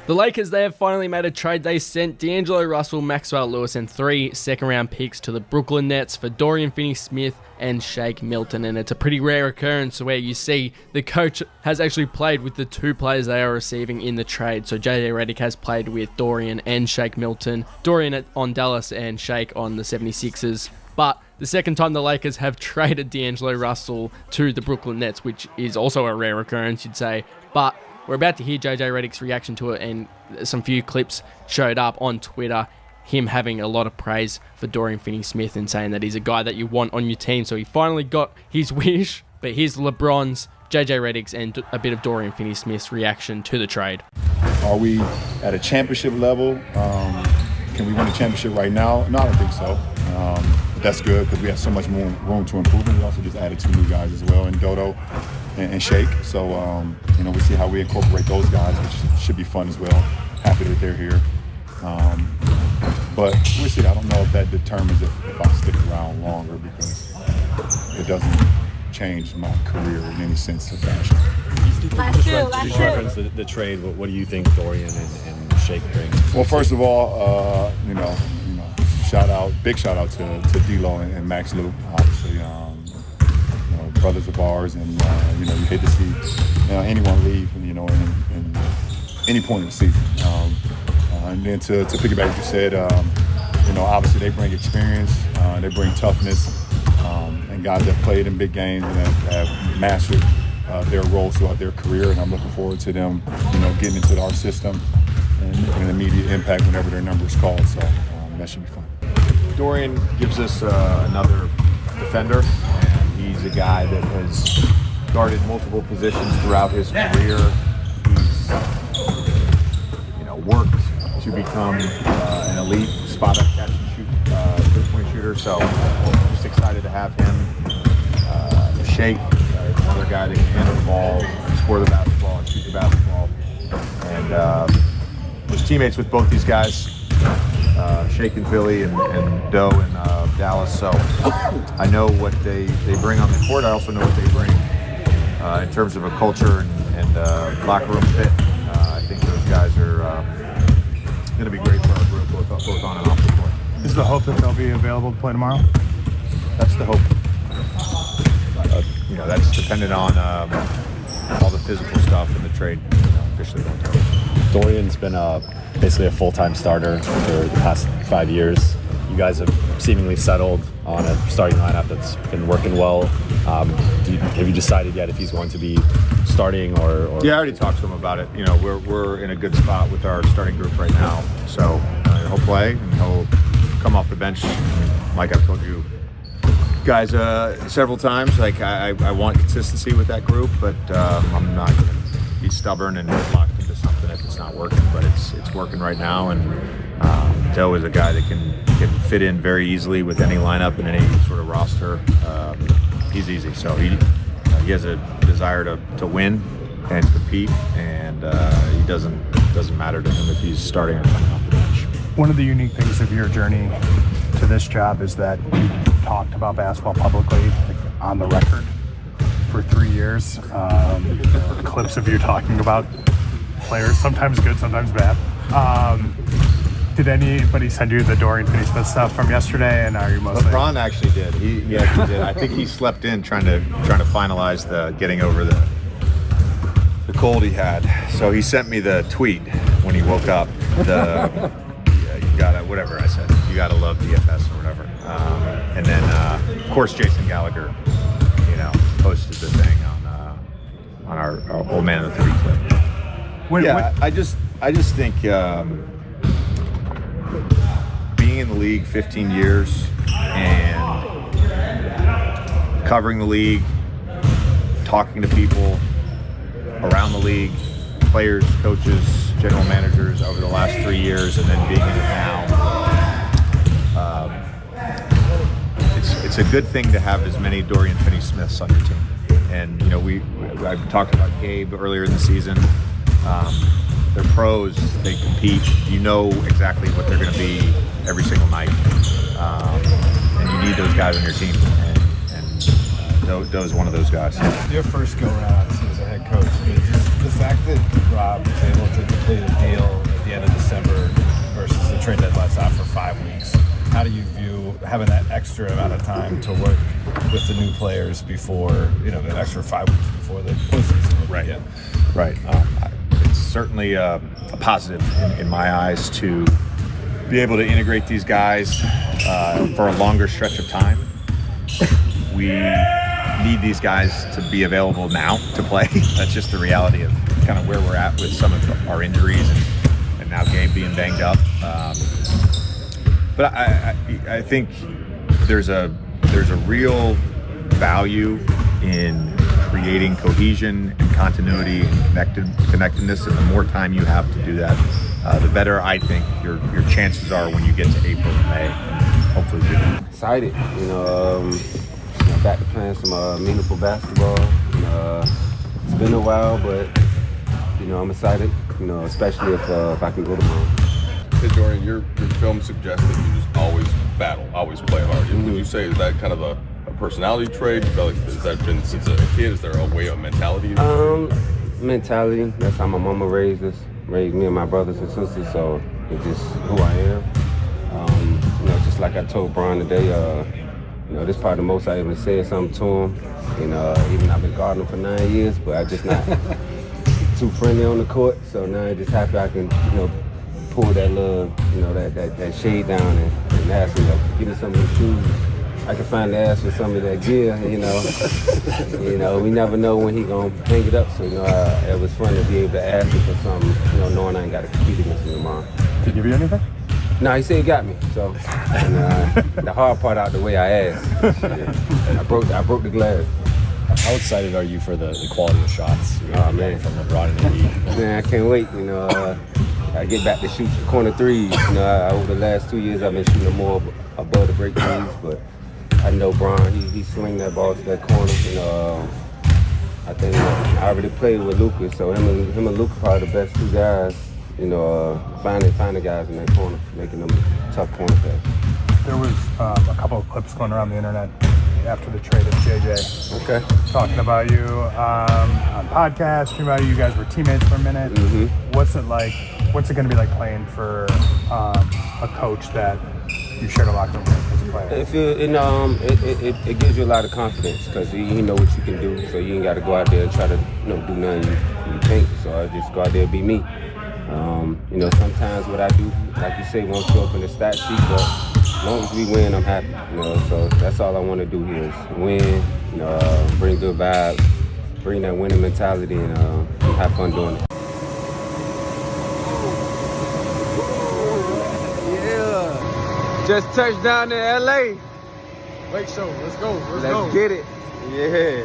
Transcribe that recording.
The Lakers, they have finally made a trade. They sent D'Angelo Russell, Maxwell Lewis, and 3 second-round picks to the Brooklyn Nets for Dorian Finney-Smith and Shake Milton. And it's a pretty rare occurrence where you see the coach has actually played with the 2 players they are receiving in the trade. So JJ Redick has played with Dorian and Shake Milton. Dorian on Dallas and Shake on the 76ers. But the second time the Lakers have traded D'Angelo Russell to the Brooklyn Nets, which is also a rare occurrence, you'd say. But we're about to hear JJ Redick's reaction to it, and some few clips showed up on Twitter, him having a lot of praise for Dorian Finney-Smith and saying that he's a guy that you want on your team. So he finally got his wish, but here's LeBron's, JJ Redick's, and a bit of Dorian Finney-Smith's reaction to the trade. Are we at a championship level? Can we win a championship right now? No, I don't think so. But that's good because we have so much more room to improve. And we also just added 2 new guys as well, in Dodo and Shake. So, we'll see how we incorporate those guys, which should be fun as well. Happy that they're here. But we'll see. I don't know if that determines if I stick around longer, because it doesn't change my career in any sense or fashion. The trade. What do you think Dorian and Shake bring? Well, first of all, big shout out to D'Lo and Max Lou, obviously. Brothers of ours, and you hate to see anyone leave, in any point of the season. And then to piggyback what you said, obviously they bring experience, they bring toughness, and guys that played in big games and have mastered their roles throughout their career. And I'm looking forward to them, getting into our system and making an immediate impact whenever their number is called. So that should be fun. Dorian gives us another defender. He's a guy that has guarded multiple positions throughout his career. He's, worked to become an elite spot-up catch and shoot three-point shooter. So I'm just excited to have him. Shake, another guy that can handle the ball, score the basketball, and shoot the basketball. And was teammates with both these guys. Shake in Philly and Doe in Dallas, so I know what they bring on the court. I also know what they bring in terms of a culture and locker room fit. I think those guys are going to be great for our group, both on and off the court. Is the hope that they'll be available to play tomorrow? That's the hope. That's dependent on all the physical stuff and the trade officially won't tell us. Dorian's been basically a full-time starter for the past 5 years. You guys have seemingly settled on a starting lineup that's been working well. Have you decided yet if he's going to be starting or? Yeah, I already talked to him about it. We're in a good spot with our starting group right now. So he'll play and he'll come off the bench. Like I've told you guys several times, I want consistency with that group, but I'm not going to be stubborn and locked into something if it's not working. But it's working right now, and Doe is a guy that can fit in very easily with any lineup and any sort of roster. He's easy, so he has a desire to win and compete, and it doesn't matter to him if he's starting or coming off the bench. One of the unique things of your journey to this job is that you talked about basketball publicly, on the record, for 3 years. Clips of you talking about players, sometimes good, sometimes bad. Did anybody send you the Dorian Finney-Smith stuff from yesterday, and are you mostly? LeBron actually did. He actually did. I think he slept in trying to finalize the getting over the cold he had. So he sent me the tweet when he woke up. You gotta, whatever I said, you gotta love DFS or whatever. And then of course Jason Gallagher, posted the thing on our old man of the three clip. I just think being in the league 15 years and covering the league, talking to people around the league, players, coaches, general managers over the last 3 years, and then being in it now, it's a good thing to have as many Dorian Finney-Smiths on your team. And I talked about Gabe earlier in the season. They're pros, they compete. You know exactly what they're going to be every single night, and you need those guys on your team. And Doe's one of those guys. Your first go-round as a head coach, the fact that Rob was able to complete a deal trade deadline out for 5 weeks. How do you view having that extra amount of time to work with the new players before, that extra 5 weeks before the postseason would begin? Right. It's certainly a positive in my eyes to be able to integrate these guys for a longer stretch of time. We need these guys to be available now to play. That's just the reality of kind of where we're at with some of our injuries and now Gabe being banged up. But I think there's a real value in creating cohesion and continuity and connectedness, and the more time you have to do that, the better I think your chances are when you get to April and May. Hopefully we do. Excited, back to playing some meaningful basketball. It's been a while, but I'm excited. Especially if I can go tomorrow. Hey Dorian, your film suggests that you just always battle, always play hard. Would you say is that kind of a personality trait? You feel like has that been since a kid? Is there a way of mentality? Mentality. That's how my mama raised us. Raised me and my brothers and sisters. So it's just who I am. Just like I told Bron today. This probably the most I ever said something to him. Even I've been guarding him for 9 years, but I'm just not too friendly on the court. So now I'm just happy I can, pull that little, that shade down and ask him, give me some of the shoes. I can find the ass for some of that gear, we never know when he gonna hang it up. So, it was fun to be able to ask him for something, knowing I ain't got to compete against him tomorrow. Did he give you anything? No, he said he got me. So, the hard part out the way I asked. I broke the glass. How excited are you for the quality of shots man. from LeBron and AD? Man, I can't wait. I get back to shoot corner threes. Over the last 2 years, I've been shooting more above the break threes, but I know Bron, he swing that ball to that corner. I think I already played with Luka, so him and Luka probably the best two guys. Finding guys in that corner, making them tough corner passes. There was a couple of clips going around the internet after the trade of JJ. Okay. Talking about you on podcasts, talking about you guys were teammates for a minute. Mm-hmm. What's it like? What's it going to be like playing for a coach that you shared a locker room with as a player? It gives you a lot of confidence because you know what you can do, so you ain't got to go out there and try to do nothing you can't. So I just go out there and be me. Sometimes what I do, like you say, won't show up in the stat sheet, but as long as we win, I'm happy. So that's all I want to do here is win, bring good vibes, bring that winning mentality, and have fun doing it. Yeah, just touched down in LA. Wait, show. Let's go. Let's get it. Yeah.